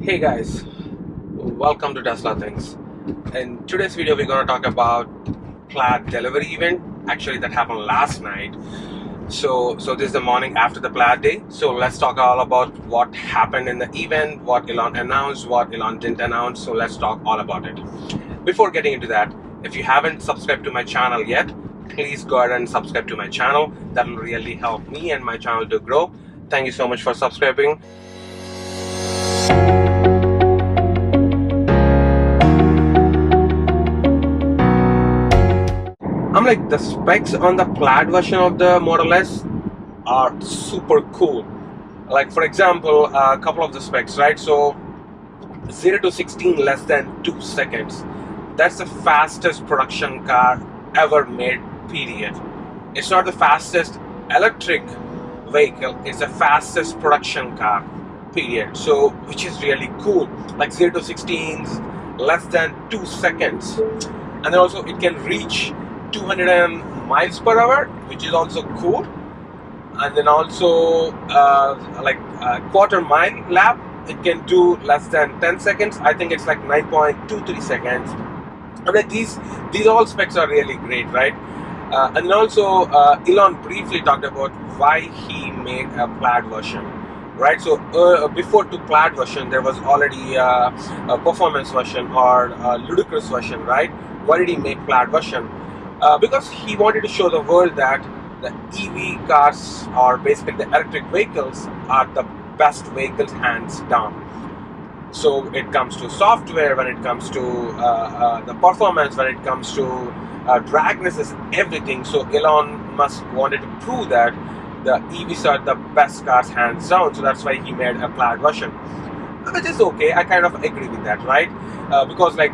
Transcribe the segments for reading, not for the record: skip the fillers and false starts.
Hey guys, welcome to Tesla Things. In today's video, we're going to talk about Plaid delivery event. Actually, that happened last night. So this is the morning after the Plaid day. So let's talk all about what happened in the event, what Elon announced, what Elon didn't announce. So let's talk all about it. Before getting into that, if you haven't subscribed to my channel yet, please go ahead and subscribe to my channel. That will really help me and my channel to grow. Thank you so much for subscribing. I'm like, the specs on the Plaid version of the Model S are super cool. Like, for example, a couple of the specs, right? So 0 to 16 less than 2 seconds. That's the fastest production car ever made, period. It's not the fastest electric vehicle, it's the fastest production car, period. So which is really cool. Like 0 to 16 less than 2 seconds. And then also it can reach 200 miles per hour, which is also cool. And then also like a quarter mile lap, it can do less than 10 seconds. I think it's like 9.23 seconds. I mean, these all specs are really great, right? And then also Elon briefly talked about why he made a Plaid version, right? So before the Plaid version, there was already a performance version or a ludicrous version, right? Why did he make Plaid version? Because he wanted to show the world that the EV cars, or basically the electric vehicles, are the best vehicles hands down. So it comes to software, when it comes to the performance, when it comes to dragness, is everything. So Elon Musk wanted to prove that the EVs are the best cars hands down. So that's why he made a Plaid version, which is okay. I kind of agree with that, right? Because like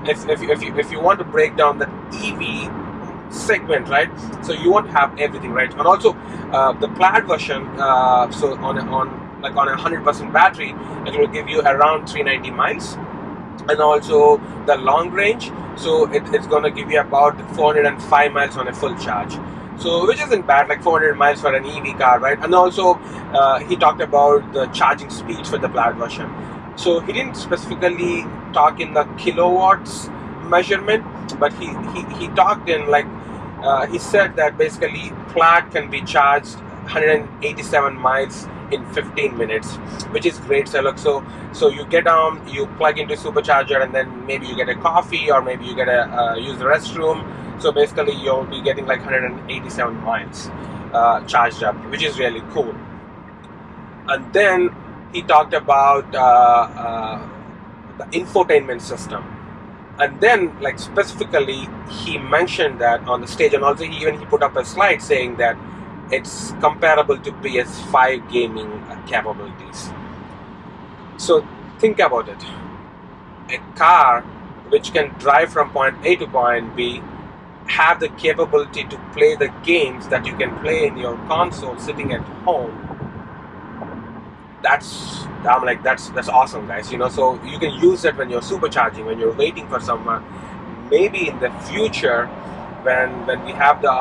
if you want to break down the EV segment, right, so you won't have everything, right? And also the Plaid version, so on a 100% battery, it will give you around 390 miles. And also the long range, so it's going to give you about 405 miles on a full charge, so which isn't bad, like 400 miles for an EV car, right? And also he talked about the charging speeds for the Plaid version. So he didn't specifically talk in the kilowatts measurement, but he talked in like he said that basically Plaid can be charged 187 miles in 15 minutes, which is great. So look, so you get down, you plug into supercharger, and then maybe you get a coffee, or maybe you get a use the restroom. So basically you'll be getting like 187 miles charged up, which is really cool. And then he talked about the infotainment system. And then, like, specifically, he mentioned that on the stage, and also he put up a slide saying that it's comparable to PS5 gaming capabilities. So think about it. A car which can drive from point A to point B, have the capability to play the games that you can play in your console sitting at home. I'm like, that's awesome, guys. You know, so you can use it when you're supercharging, when you're waiting for someone. Maybe in the future, when we have the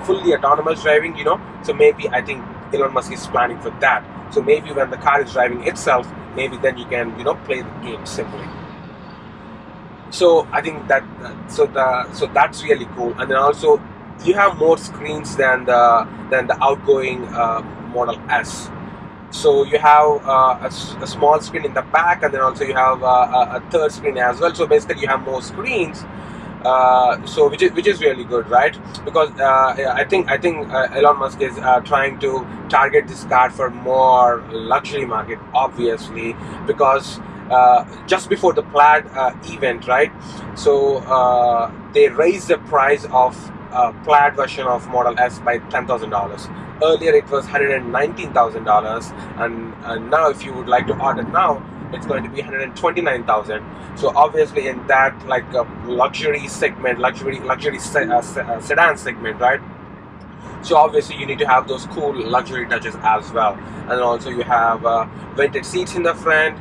fully autonomous driving, you know, so maybe I think Elon Musk is planning for that. So maybe when the car is driving itself, maybe then you can, you know, play the game simply. So I think that so that's really cool. And then also you have more screens than the outgoing Model S. So you have a small screen in the back, and then also you have a third screen as well. So basically you have more screens, so which is really good, right? Because I think Elon Musk is trying to target this car for more luxury market, obviously, because just before the Plaid event, right? So they raised the price of Plaid version of Model S by $10,000. Earlier it was $119,000, and now if you would like to order now, it's going to be $129,000. So obviously in that, like luxury segment, luxury sedan segment, right? So obviously you need to have those cool luxury touches as well. And also you have vented seats in the front.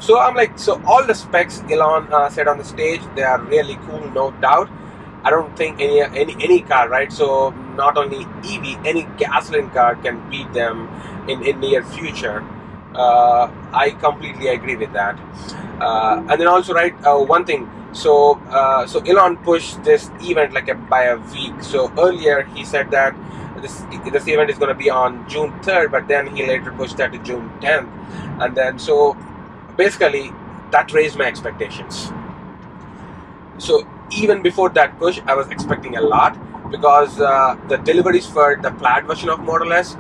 So I'm like, so all the specs Elon said on the stage, they are really cool, no doubt. I don't think any car, right? So not only EV, any gasoline car can beat them in near future. I completely agree with that. And then also, right, one thing. So Elon pushed this event like by a week. So earlier he said that this event is going to be on June 3rd, but then he later pushed that to June 10th, and then so basically that raised my expectations. So even before that push, I was expecting a lot, because the deliveries for the Plaid version of Model S,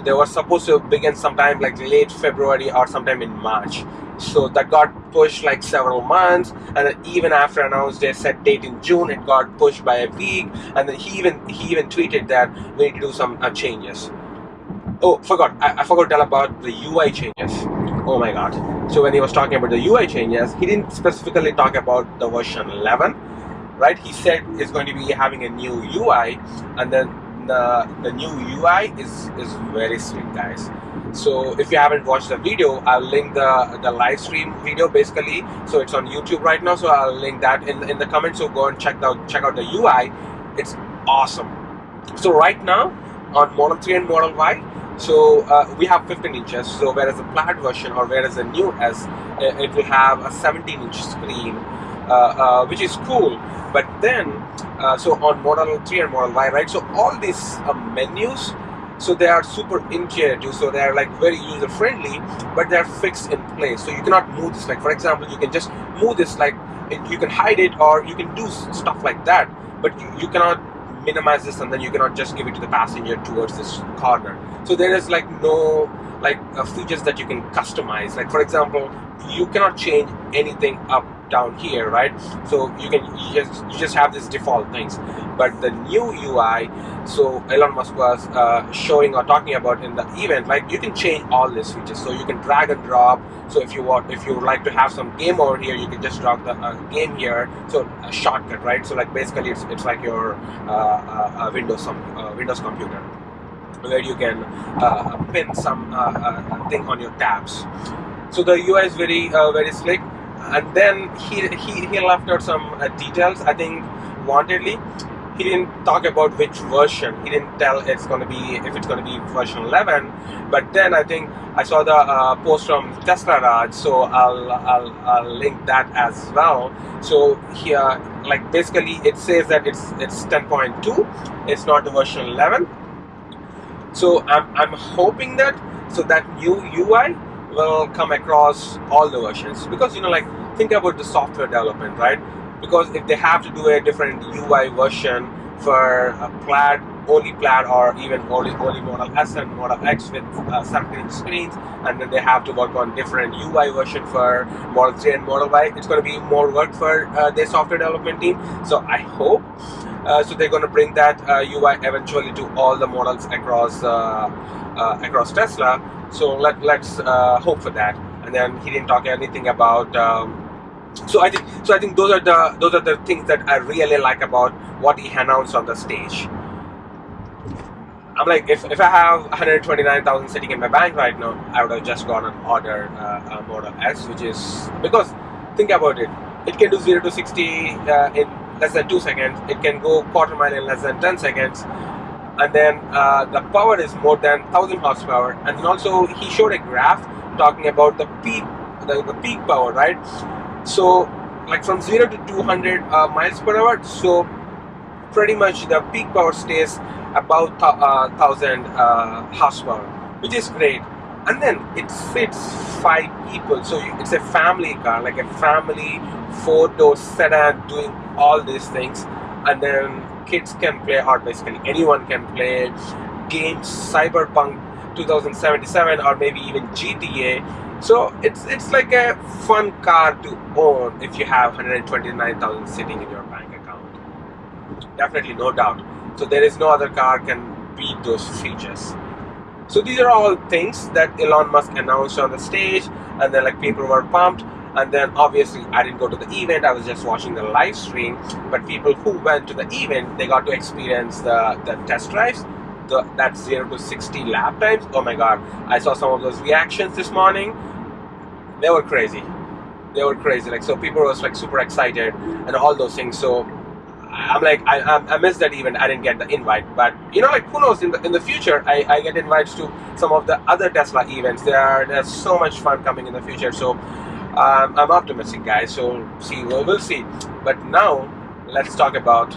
they were supposed to begin sometime like late February or sometime in March. So that got pushed like several months, and then even after announced their set date in June, it got pushed by a week. And then he even tweeted that we need to do some changes. Oh, I forgot to tell about the UI changes. Oh my god. So when he was talking about the UI changes, he didn't specifically talk about the version 11, right? He said it's going to be having a new UI, and then the new UI is very slick, guys. So if you haven't watched the video, I'll link the live stream video basically. So it's on YouTube right now, so I'll link that in the comments. So go and check out the UI. It's awesome. So right now on Model 3 and Model Y, so we have 15 inches. So whereas the Plaid version, or whereas the new S, it will have a 17-inch screen, which is cool. But then, so on Model 3 and Model Y, right? So all these menus, so they are super intuitive. So they are like very user friendly, but they are fixed in place. So you cannot move this. Like for example, you can just move this, like you can hide it, or you can do stuff like that. But you cannot minimize this, and then you cannot just give it to the passenger towards this corner. So there is like no features that you can customize. Like for example, you cannot change anything up down here, right? So you just have these default things. But the new UI, so Elon Musk was showing or talking about in the event, like you can change all these features. So you can drag and drop. So if you would like to have some game over here, you can just drop the game here. So a shortcut, right? So like basically it's like your Windows computer, where you can pin some thing on your tabs. So the UI is very slick. And then he left out some details, I think wantedly. He didn't talk about which version. He didn't tell if it's going to be version 11. But then I think I saw the post from Tesla Raj, so I'll link that as well. So here, like basically, it says that it's 10.2. It's not the version 11. So I'm hoping that that new UI will come across all the versions, because like think about the software development, right? Because if they have to do a different UI version for a Plaid, or even only Model S and Model X with 17-inch screens, and then they have to work on different UI version for Model 3 and Model Y, it's going to be more work for their software development team. So I hope so they're going to bring that UI eventually to all the models across Tesla. So let's hope for that. And then he didn't talk anything about. So I think those are the things that I really like about what he announced on the stage. I'm like, if I have 129,000 sitting in my bank right now, I would have just gone and ordered a Model S, which is because think about it, it can do 0 to 60 in less than 2 seconds. It can go quarter mile in less than 10 seconds. And then the power is more than 1,000 horsepower. And then also he showed a graph talking about the peak power, right? So like from 0 to 200 miles per hour. So pretty much the peak power stays about 1,000 horsepower, which is great. And then it fits 5 people. So it's a family car, like a family 4-door sedan doing all these things. And then kids can play, or basically anyone can play games, Cyberpunk 2077, or maybe even GTA. So it's like a fun car to own if you have 129,000 sitting in your bank account. Definitely, no doubt. So there is no other car can beat those features. So these are all things that Elon Musk announced on the stage, and then like people were pumped. And then obviously I didn't go to the event, I was just watching the live stream. But people who went to the event, they got to experience the test drives, that 0 to 60 lap times. Oh my god, I saw some of those reactions this morning. They were crazy. Like, so people was like super excited and all those things. So I'm like, I missed that event. I didn't get the invite, but like, who knows? In the future, I get invites to some of the other Tesla events. There's so much fun coming in the future. So I'm optimistic, guys. So we'll see. But now let's talk about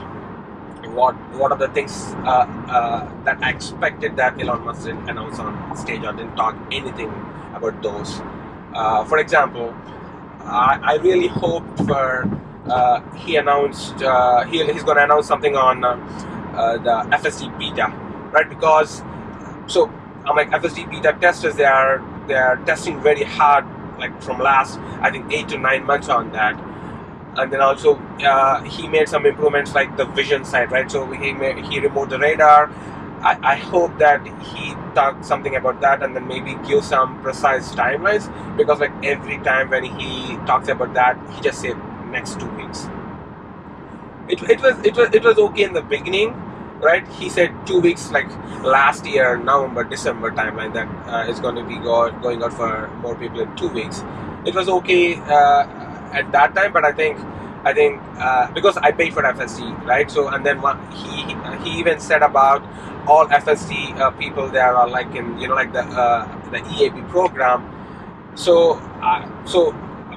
what are the things that I expected that Elon Musk didn't announce on stage or didn't talk anything about those. For example, I really hoped for he announced he's going to announce something on the FSD beta, right? Because so I'm like, FSD beta testers, they are testing very hard, like from last, I think, 8 to 9 months on that. And then also he made some improvements like the vision side, right? So he removed the radar. I hope that he talked something about that, and then maybe give some precise timelines, because like every time when he talks about that, he just said next 2 weeks. It was okay in the beginning, right? He said 2 weeks, like last year November December timeline, that is going to be going out for more people in 2 weeks. It was okay at that time, but I think because I paid for FSD, right? So, and then he even said about all FSD people there are like in like the EAP program. So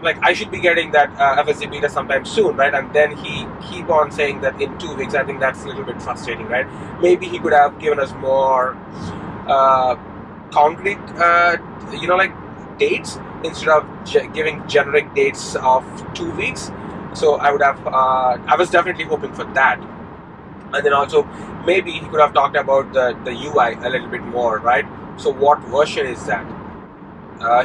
like I should be getting that FSD beta sometime soon, right? And then he keep on saying that in 2 weeks. I think that's a little bit frustrating, right? Maybe he could have given us more concrete, like dates, instead of giving generic dates of 2 weeks. So I would have, I was definitely hoping for that. And then also maybe he could have talked about the UI a little bit more, right? So what version is that?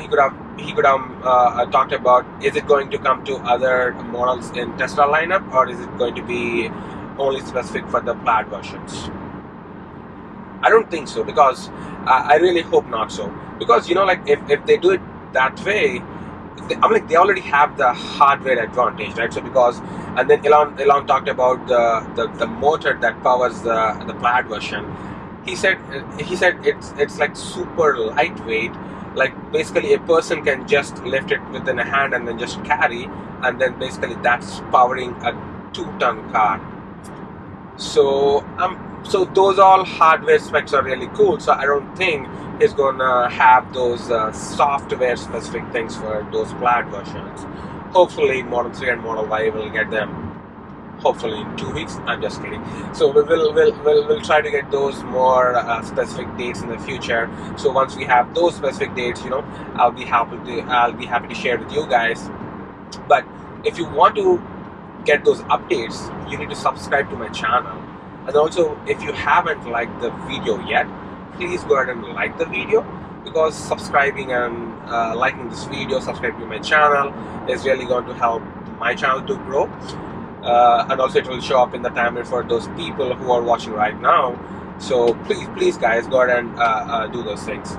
He could have talked about, is it going to come to other models in Tesla lineup, or is it going to be only specific for the Plaid versions? I don't think so, because I really hope not so. Because like if they do it that way, I'm like, they already have the hardware advantage, right? So because, and then Elon talked about the motor that powers the Plaid version. He said it's like super lightweight. Like basically a person can just lift it within a hand and then just carry, and then basically that's powering a 2-ton car. So those all hardware specs are really cool. So I don't think he's gonna have those software specific things for those Plaid versions. Hopefully Model 3 and Model Y will get them. Hopefully in 2 weeks. I'm just kidding. So we'll try to get those more specific dates in the future. So once we have those specific dates, I'll be happy to share with you guys. But if you want to get those updates, you need to subscribe to my channel. And also, if you haven't liked the video yet, please go ahead and like the video, because subscribing and liking this video, subscribing to my channel, is really going to help my channel to grow. And also it will show up in the timeline for those people who are watching right now. So please guys, go ahead and do those things.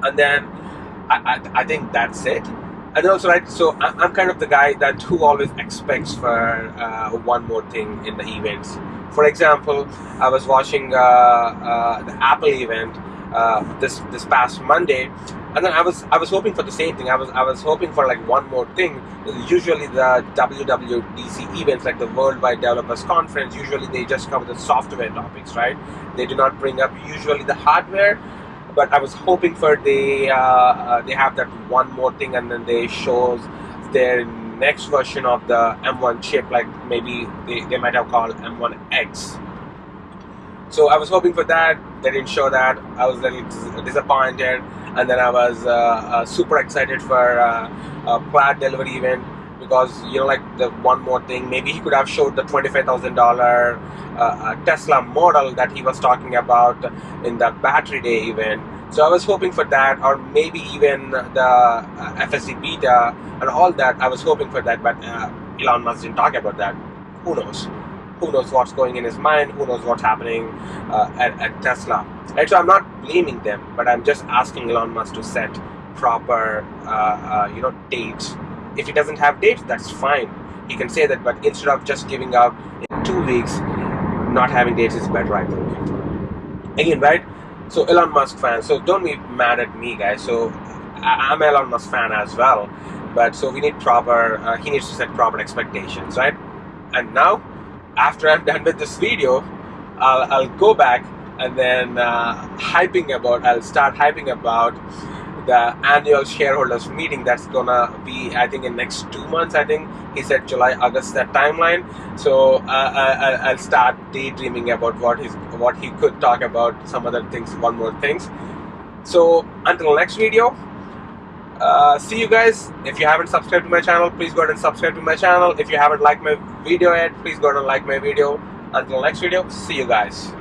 And then I think that's it. And also, right, so I'm kind of the guy that who always expects for one more thing in the events. For example, I was watching the Apple event this past Monday, and then I was hoping for the same thing. I was hoping for like one more thing. Usually the WWDC events, like the Worldwide Developers Conference, usually they just cover the software topics, right? They do not bring up usually the hardware. But I was hoping for they have that one more thing, and then they shows their next version of the M1 chip, like maybe they might have called M1X. So I was hoping for that. They didn't show that. I was a little disappointed, and then I was super excited for a Plaid delivery event, because like the one more thing, maybe he could have showed the $25,000 Tesla model that he was talking about in the battery day event. So I was hoping for that, or maybe even the FSD beta and all that. I was hoping for that, but Elon Musk didn't talk about that. Who knows? Who knows what's going in his mind? Who knows what's happening at Tesla? Right? So I'm not blaming them, but I'm just asking Elon Musk to set proper, dates. If he doesn't have dates, that's fine. He can say that, but instead of just giving out in 2 weeks, not having dates is better, I think. Again, right? So Elon Musk fan, so don't be mad at me, guys. So I'm an Elon Musk fan as well, but so we need proper, he needs to set proper expectations, right? And now after I'm done with this video, I'll go back and then I'll start hyping about the annual shareholders meeting that's gonna be, I think, in next 2 months. I think he said July, August, that timeline. So I'll start daydreaming about what he could talk about, some other things, one more things. So until next video, see you guys. If you haven't subscribed to my channel, please go ahead and subscribe to my channel. If you haven't liked my video yet, please go ahead and like my video. Until next video, see you guys.